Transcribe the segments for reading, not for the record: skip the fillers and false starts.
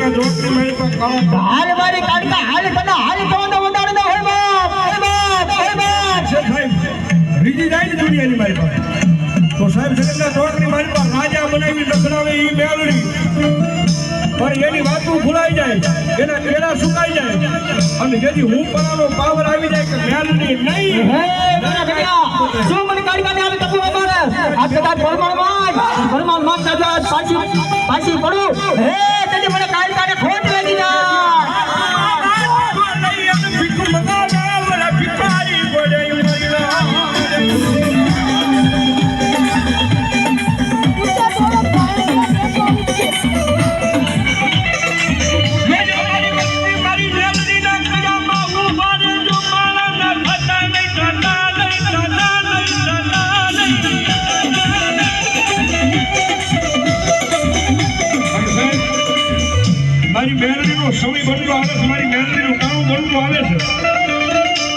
કે જોટની મારી પર કાળા હાલ મારી કાળકા હાલ તને હાલ કોણ વધારે ન હોય બાપ હે બાપ હે બાપ છે સાહેબ રીજી જાય ને દુનિયાની મારી પાસે તો સાહેબ જગતના જોટની મારી પર રાજા બનાવી રખડાવે એ મેળવી પણ એની વાતો ભૂલાઈ જાય એના કેળા સુકાઈ જાય અને જેથી હું પરાનો પાવર આવી જાય કે મેળવી નહીં હે મારા બેટા શું મને કાળકા ને હાલ તપુ મારે આ કદાચ પરમાણ માં દાદા પાછી પડું હે તને મને કાળકા ને ખોટ લાગી જાય મારી મેલડીનો સમય બનતો આવે છે મારી મેલડીનું કામ બનતું આવે છે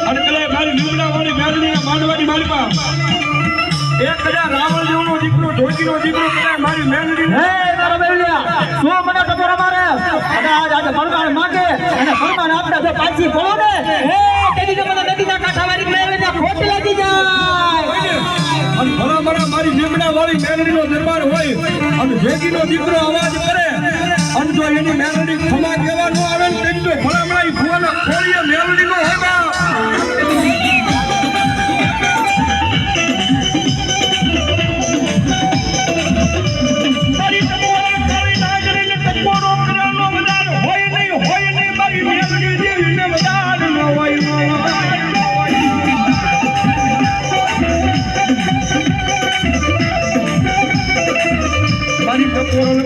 અને પેલા મારી લીમડા વાળી મેલડીને માંડવાની મારી પાસે 1000 રાવણ જેવનો દીકરો ધોતીનો દીકરો પેલા મારી મેલડી હે મારા બેલિયા શું મને ટકોરા મારે અને આજે પરમાણ માંગે અને પરમાણ આપતા જો પાછી પડો ને હે તેની મને નદીના કાંઠા વાળી મેલડીને ખોટ લાગી જાય અને ભલા મારી લીમડા વાળી મેલડીનો દરબાર હોય અને ભેગીનો દીકરો અવાજ કરે અને જો એની મેલડી ખમા કહેવાનું આવે ને તેમ તો ભલા ઈ ફુવાના ખોળીએ મેલડીનો હોય બા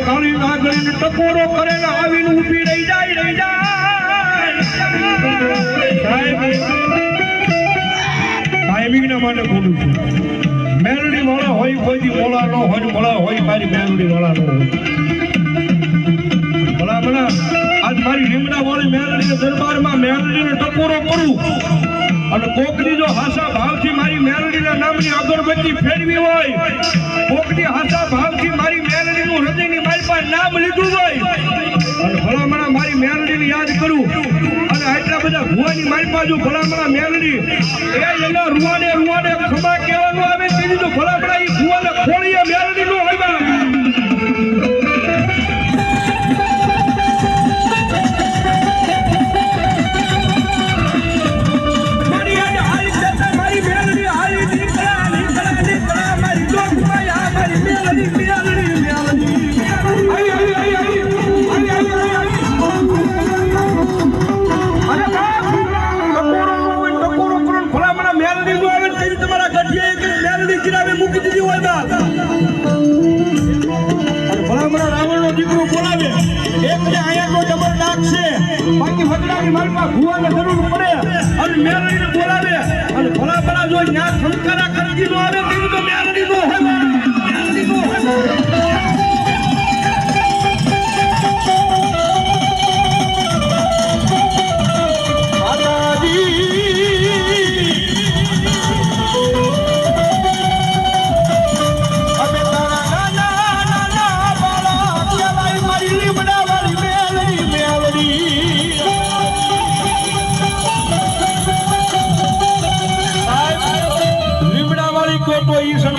કાળી નાગરીને ટકોરો કરેલા આવીને ઊભી રહી જાય ટાઈમિંગના માટે બોલું છું મેલડી વાળા હોય કોઈથી બોલા ન હોય બોલા હોય મારી મેલડી વાળા ન હોય ભલા આજ મારી લીમડા વાળી મેલડીના દરબારમાં મેલડીને ટકોરો કરું અને કોકની જો હાસા ભાવથી મારી મેલડીના નામની અગરબત્તી ફેરવી હોય કોકની હાસા ભાવથી મારી મેલડીનું હૃદયની મારી પાસે નામ લીધું હોય અને ભલામણા મારી મેલડીને યાદ કરું અને આટલા બધા ભુવાની મારી બાજુ ભલામણા મેલડી એ એના રૂવાને ખમા કહેવાનું આવે તેની તો ભલામણા એ ભુવાને ખોળીએ મેલડીનો હોય ભુવાને જરૂર પડે અને મેલડીને બોલાવે અને ભલા જો ન્યા ખંકારા ખરીદી નો આવે તેવી તો મેલડી નો હોય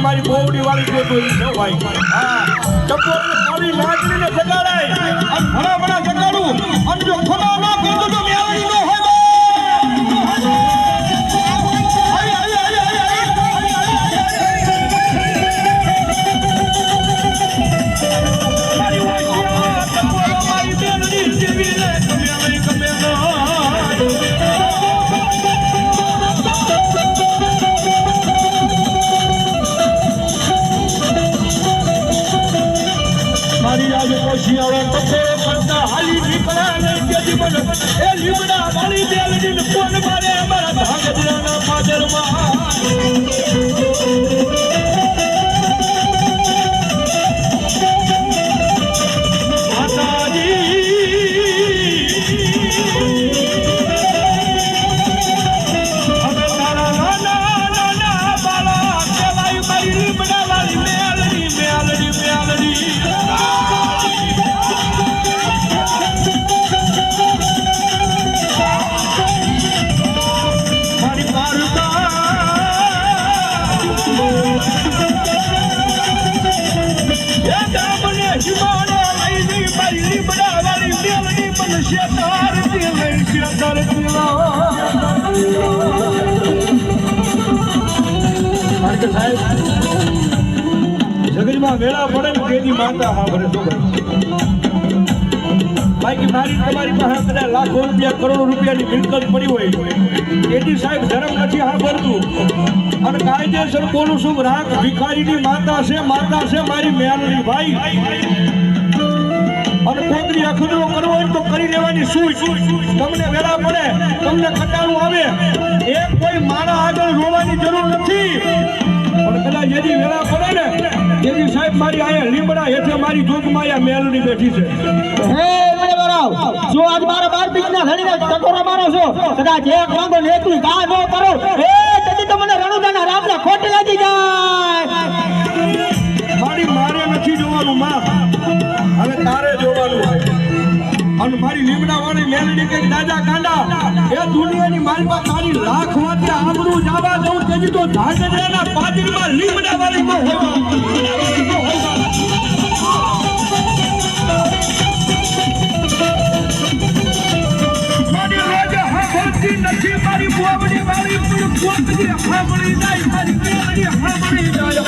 મારી બોવડી વાળી છે તો ઈ છે ભાઈ હા ટકોરી કાળી નાચરીને જગાડાય અને ભલા જગાડું અને જો ખોડા ના કીધું તો મેલડી નો હોય જગતમાં વેળા પડે ને તેની માતા હા ભરે શું બાકી મારી તમારી પાસે કદાચ લાખો રૂપિયા કરોડો રૂપિયાની મિલકત પડી હોય એથી સાહેબ ધર્મ નથી હા ભરતું અને કાયદેસર બોલું છું રાખ ભિખારીની માતા છે મારી મેલડી ભાઈ અને કોકરી અખતરો કરવો હોય તો કરી લેવાની સુઈ તમને વેળા પડે તમને કંટાળું આવે એક કોઈ મારા આગળ રોવાની જરૂર નથી પણ કદાચ જેથી વેળા પડે ને જેથી સાહેબ મારી અહીંયા લીમડા હેઠે મારી જોગમાયા મેલડી બેઠી છે હે મને બરાવ જો આજ મારા 12 બીજના ધણીને ટકોરા મારો છો કદાચ એક વાંધો ને તું ગા નો કરો એ તેથી તો મને રણુદાના રામને ખોટ લાગી જાય મારે નથી જોવાનું માં હવે તારે જોવાનું અને મારી લીમડા વાળી મેલડી કે દાદા કાંડા એ દુનિયાની મારી પાસે તારી લાખ વાતે આબરૂ જાવા દઉં તેથી તો ધાગડ્યાના પાદરીમાં લીમડા વાળી માં નથી મારી બોબડી વાળી બોબડી હામળી જાય મારી મેલડી હામળી જાય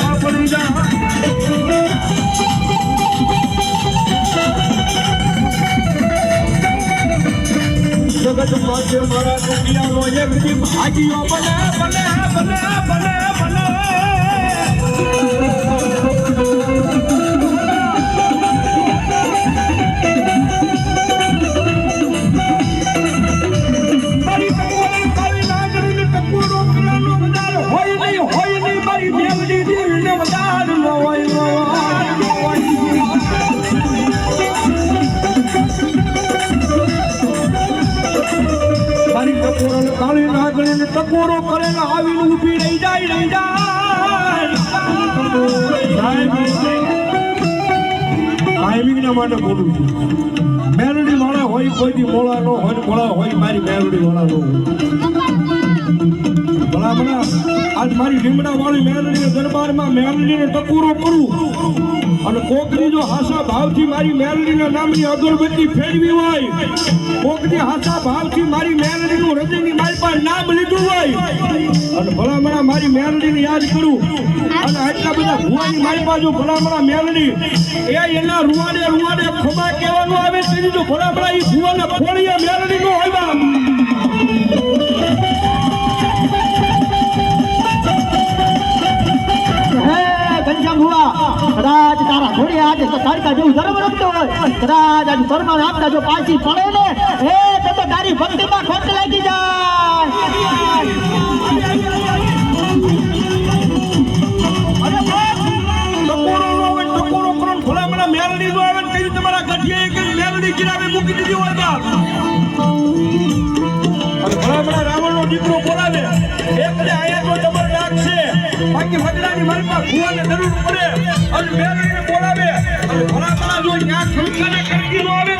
જગત માટે મારા દુનિયાનો એક દી ભાગ્યો બને કાળી નાગણી ટકોરો કરેલા આવીને ઊભી રહી જાય ટાઈમિંગના માટે બોલું છું મેલડી વાળા હોય કોઈથી મોળા ન હોય મોળા હોય મારી મેલડી વાળા ન હોય ભલા આજ મારી લીમડા વાળી મેલડીના દરબારમાં મેલડીને ટકોરો કરું અને કોકની જો હાસા ભાવથી મારી મેલડીના નામની અગરબત્તી ફેરવી હોય કોકની હાસા ભાવથી મારી મેલડીનું હૃદયની મારી પાસે નામ લીધું હોય અને ભલામણા મારી મેલડીને યાદ કરું અને આટલા બધા ભુવાની મારી બાજુ ભલામણા મેલડી એ એના રૂવાડે ખોબા કહેવાનું આવે તેની જો ભલામણા એ ભુવાના ખોળીએ મેલડી નો હોય કદાચ તારા ઘોડી આજે તો તારકા જેવું ધર્મ રમતો હોય કદાચ આજે પરમાન આપતા જો પાછી પડે ને એ તો તારી ભક્તિમાં ખોટ લાગી રાવણ નો દીકરો બોલાવે એક આયા તો તમારે લાગશે બાકી ભગડાની મારી પાસે ભુવાને જરૂર પડે અને મેલડીને બોલાવે અને ભલા જો ન્યા ખંખાને કરી દીધો આવે